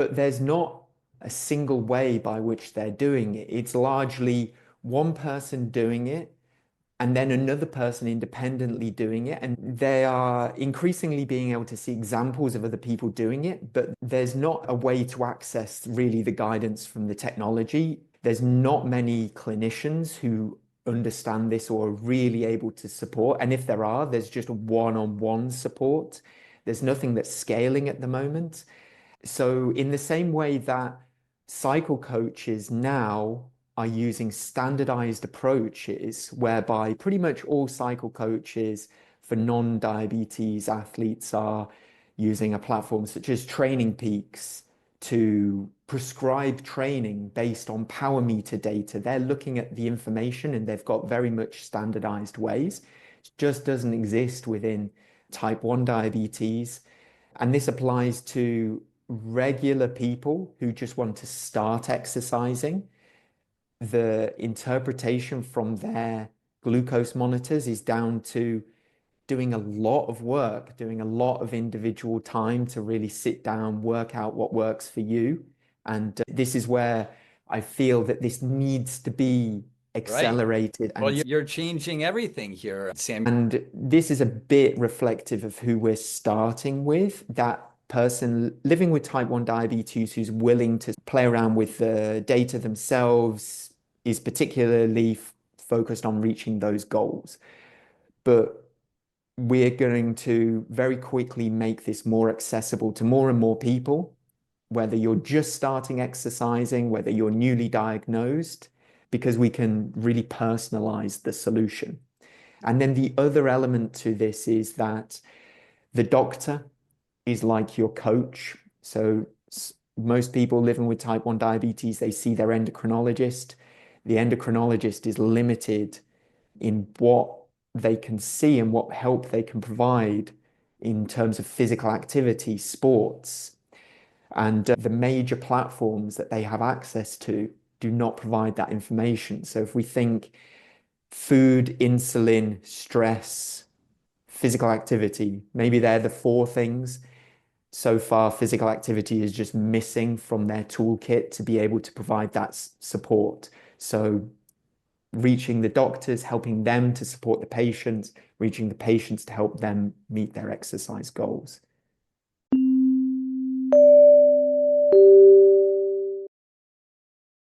But there's not a single way by which they're doing it. It's largely one person doing it and then another person independently doing it. And they are increasingly being able to see examples of other people doing it, but there's not a way to access really the guidance from the technology. There's not many clinicians who understand this or are really able to support. And if there are, there's just one-on-one support. There's nothing that's scaling at the moment. So, in the same way that cycle coaches now are using standardized approaches, whereby pretty much all cycle coaches for non-diabetes athletes are using a platform such as Training Peaks to prescribe training based on power meter data. They're looking at the information and they've got very much standardized ways. It just doesn't exist within type 1 diabetes. And this applies to regular people who just want to start exercising. The interpretation from their glucose monitors is down to doing a lot of work, doing a lot of individual time to really sit down, work out what works for you. And this is where I feel that this needs to be Right. accelerated. Well, And you're changing everything here, Sam. and this is a bit reflective of who we're starting with, that person living with type 1 diabetes who's willing to play around with the data themselves, is particularly focused on reaching those goals. But we're going to very quickly make this more accessible to more and more people, whether you're just starting exercising, whether you're newly diagnosed, because we can really personalize the solution. And then the other element to this is that the doctor is like your coach. So most people living with type 1 diabetes, they see their endocrinologist. The endocrinologist is limited in what they can see and what help they can provide in terms of physical activity, sports. And the major platforms that they have access to do not provide that information. So if we think food, insulin, stress, physical activity, maybe they're the four things. So far, physical activity is just missing from their toolkit to be able to provide that support. So reaching the doctors, helping them to support the patients, reaching the patients to help them meet their exercise goals.